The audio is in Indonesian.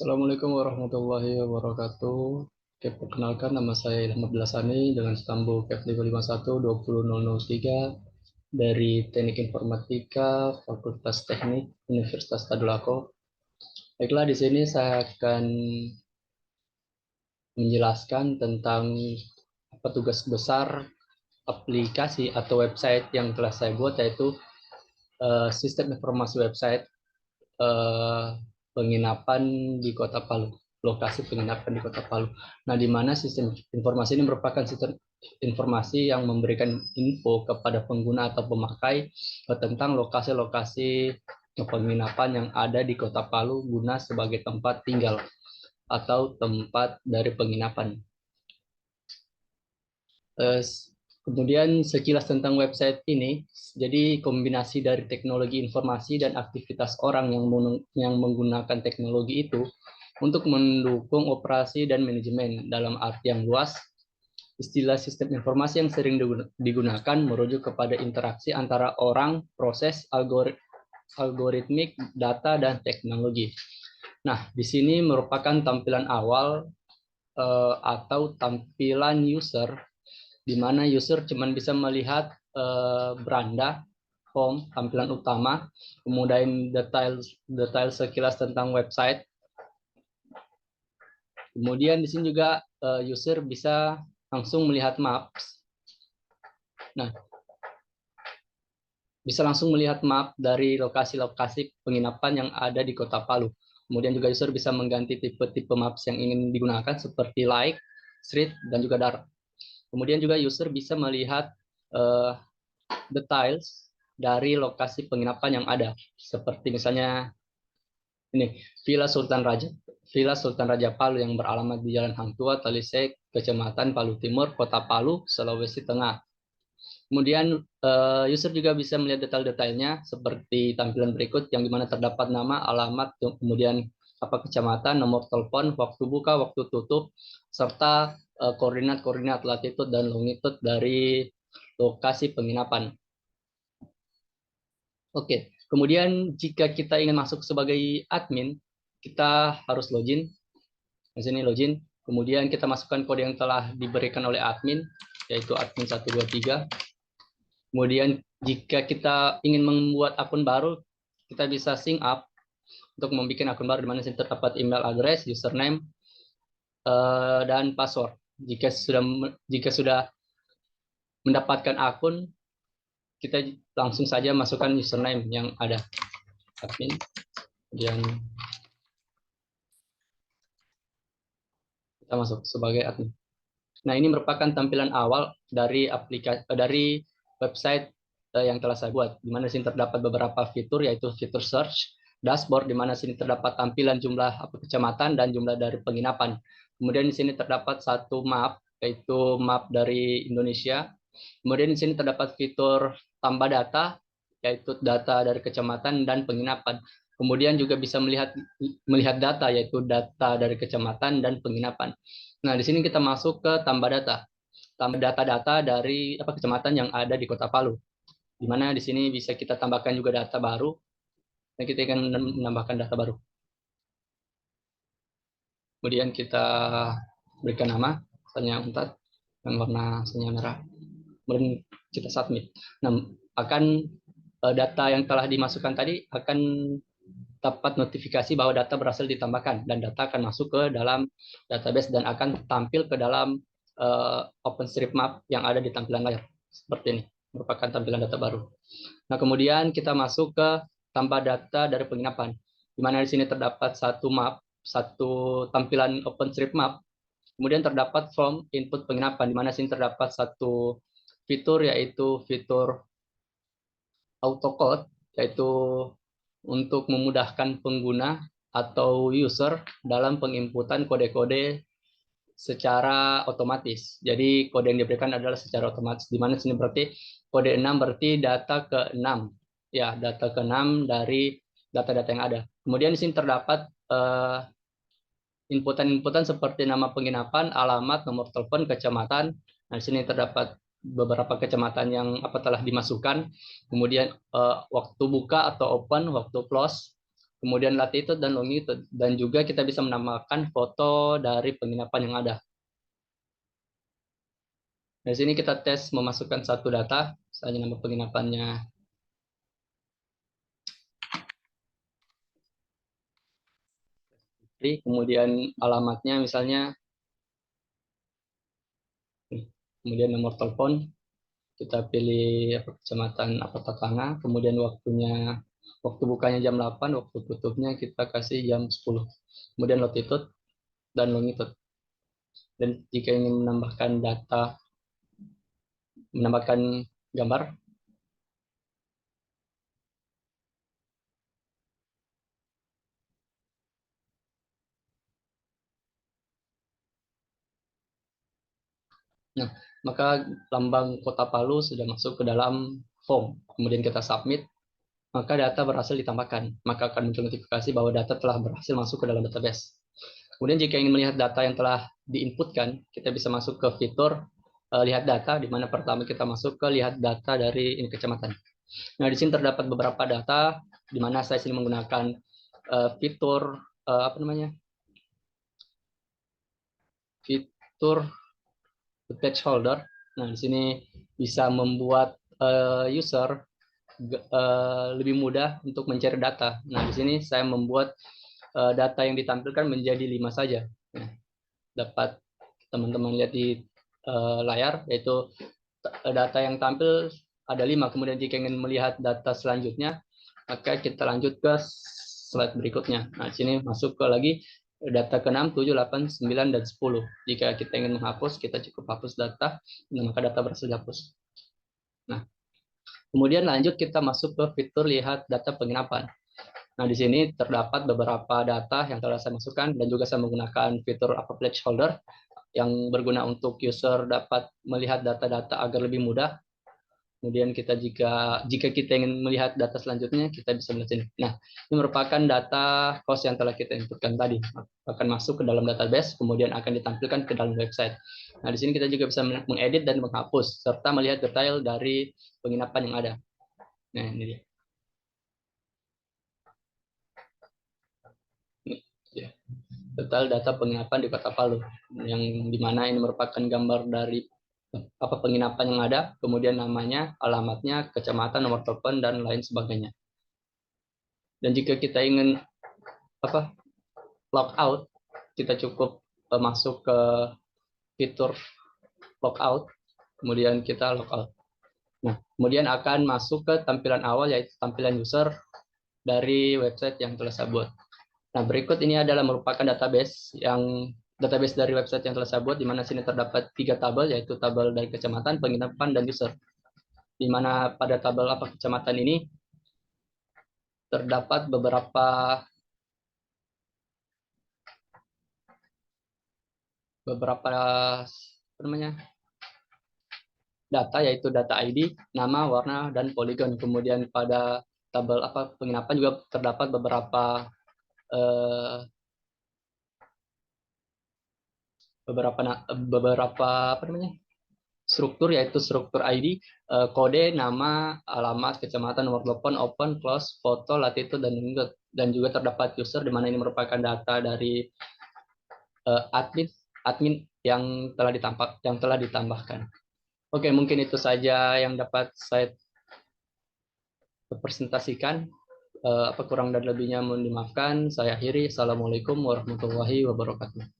Assalamualaikum warahmatullahi wabarakatuh. Oke, perkenalkan nama saya Ilham Abdullasani dengan stambul KEF 551-20003 dari Teknik Informatika Fakultas Teknik Universitas Tadulako. Baiklah, di sini saya akan menjelaskan tentang apa tugas besar aplikasi atau website yang telah saya buat, yaitu sistem informasi website eh, penginapan di Kota Palu, lokasi penginapan di Kota Palu. Nah, di mana sistem informasi ini merupakan sistem informasi yang memberikan info kepada pengguna atau pemakai tentang lokasi-lokasi penginapan yang ada di Kota Palu guna sebagai tempat tinggal atau tempat dari penginapan. Eh, Kemudian sekilas tentang website ini, jadi kombinasi dari teknologi informasi dan aktivitas orang yang menggunakan teknologi itu untuk mendukung operasi dan manajemen. Dalam arti yang luas, istilah sistem informasi yang sering digunakan merujuk kepada interaksi antara orang, proses, algoritmik, data, dan teknologi. Nah, di sini merupakan tampilan awal atau tampilan user, di mana user cuma bisa melihat beranda, home, tampilan utama, kemudian detail sekilas tentang website. Kemudian di sini juga user bisa langsung melihat maps. Nah, bisa langsung melihat map dari lokasi-lokasi penginapan yang ada di Kota Palu. Kemudian juga user bisa mengganti tipe-tipe maps yang ingin digunakan seperti like, street, dan juga darat. Kemudian juga user bisa melihat uh, details dari lokasi penginapan yang ada, seperti misalnya ini Villa Sultan Raja Palu yang beralamat di Jalan Hang Tuah, Talisek, Kecamatan Palu Timur, Kota Palu, Sulawesi Tengah. Kemudian user juga bisa melihat detail-detailnya seperti tampilan berikut, yang dimana terdapat nama, alamat, kemudian apa kecamatan, nomor telepon, waktu buka, waktu tutup, serta koordinat-koordinat latitude dan longitude dari lokasi penginapan. Oke, kemudian jika kita ingin masuk sebagai admin, kita harus login. Di sini login. Kemudian kita masukkan kode yang telah diberikan oleh admin, yaitu admin 123. Kemudian jika kita ingin membuat akun baru, kita bisa sign up untuk membuat akun baru, di mana terdapat email address, username, dan password. Jika sudah mendapatkan akun, kita langsung saja masukkan username yang ada, admin. Kemudian kita masuk sebagai admin. Nah, ini merupakan tampilan awal dari website yang telah saya buat, di mana sini terdapat beberapa fitur, yaitu fitur search, dashboard, di mana sini terdapat tampilan jumlah kecamatan dan jumlah dari penginapan. Kemudian di sini terdapat satu map, yaitu map dari Indonesia. Kemudian di sini terdapat fitur tambah data, yaitu data dari kecamatan dan penginapan. Kemudian juga bisa melihat data, yaitu data dari kecamatan dan penginapan. Nah, di sini kita masuk ke tambah data. Tambah data-data dari kecamatan yang ada di Kota Palu. Di mana di sini bisa kita tambahkan juga data baru, dan kita akan menambahkan data baru. Kemudian kita berikan nama, misalnya Untat, yang warna misalnya merah. Kemudian kita submit. Nah, akan data yang telah dimasukkan tadi akan dapat notifikasi bahwa data berhasil ditambahkan, dan data akan masuk ke dalam database dan akan tampil ke dalam OpenStreetMap yang ada di tampilan layar. Seperti ini, merupakan tampilan data baru. Nah, kemudian kita masuk ke tambah data dari penginapan, di mana di sini terdapat satu tampilan OpenStreetMap. Kemudian terdapat form input penginapan, di mana sini terdapat satu fitur, yaitu fitur autocode, yaitu untuk memudahkan pengguna atau user dalam penginputan kode-kode secara otomatis. Jadi kode yang diberikan adalah secara otomatis, di mana sini berarti kode 6 berarti data ke-6. Ya, data ke-6 dari data-data yang ada. Kemudian di sini terdapat inputan-inputan seperti nama penginapan, alamat, nomor telepon, kecamatan. Nah, di sini terdapat beberapa kecamatan yang telah dimasukkan. Kemudian waktu buka atau open, waktu close, kemudian latitude dan longitude, dan juga kita bisa menambahkan foto dari penginapan yang ada. Di sini kita tes memasukkan satu data, misalnya nama penginapannya. Kemudian alamatnya misalnya, kemudian nomor telepon, kita pilih apa, kecamatan apa tetangga, kemudian waktu bukanya jam 8, waktu tutupnya kita kasih jam 10. Kemudian latitude dan longitude. Dan jika ingin menambahkan gambar, nah, maka lambang Kota Palu sudah masuk ke dalam form. Kemudian kita submit, maka data berhasil ditambahkan. Maka akan muncul notifikasi bahwa data telah berhasil masuk ke dalam database. Kemudian jika ingin melihat data yang telah diinputkan, kita bisa masuk ke fitur lihat data, di mana pertama kita masuk ke lihat data dari ini kecamatan. Nah, di sini terdapat beberapa data, di mana saya sini menggunakan fitur apa namanya? Fitur page holder. Nah, di sini bisa membuat user lebih mudah untuk mencari data. Nah, di sini saya membuat data yang ditampilkan menjadi 5 saja. Nah, dapat teman-teman lihat di layar, yaitu data yang tampil ada 5. Kemudian jika ingin melihat data selanjutnya, maka kita lanjut ke slide berikutnya. Nah, di sini masuk ke lagi data ke-6, 7, 8, 9, dan 10. Jika kita ingin menghapus, kita cukup hapus data, dan maka data berhasil dihapus. Nah, kemudian lanjut kita masuk ke fitur lihat data penginapan. Nah, di sini terdapat beberapa data yang telah saya masukkan, dan juga saya menggunakan fitur apa placeholder yang berguna untuk user dapat melihat data-data agar lebih mudah. Kemudian jika kita ingin melihat data selanjutnya, kita bisa melihat sini. Nah, ini merupakan data cost yang telah kita inputkan tadi. Akan masuk ke dalam database, kemudian akan ditampilkan ke dalam website. Nah, di sini kita juga bisa mengedit dan menghapus, serta melihat detail dari penginapan yang ada. Nah, ini dia. Ini dia. Detail data penginapan di Kota Palu, yang dimana ini merupakan gambar dari apa penginapan yang ada, kemudian namanya, alamatnya, kecamatan, nomor telepon, dan lain sebagainya. Dan jika kita ingin apa logout, kita cukup masuk ke fitur logout, kemudian kita logout. Nah, kemudian akan masuk ke tampilan awal, yaitu tampilan user dari website yang telah saya buat. Nah, berikut ini adalah merupakan database dari website yang telah saya buat, di mana sini terdapat 3 tabel, yaitu tabel dari kecamatan, penginapan, dan user. Di mana pada tabel apa kecamatan ini terdapat beberapa apa namanya, data, yaitu data ID, nama, warna, dan poligon. Kemudian pada tabel apa penginapan juga terdapat eh, beberapa apa namanya, struktur, yaitu struktur ID, kode, nama, alamat, kecamatan, nomor telepon, open, close, foto, latitude, dan longitude. Dan juga terdapat user, di mana ini merupakan data dari admin yang telah ditambahkan. Oke, mungkin itu saja yang dapat saya presentasikan. Apa kurang dan lebihnya mohon dimaafkan. Saya akhiri. Assalamualaikum warahmatullahi wabarakatuh.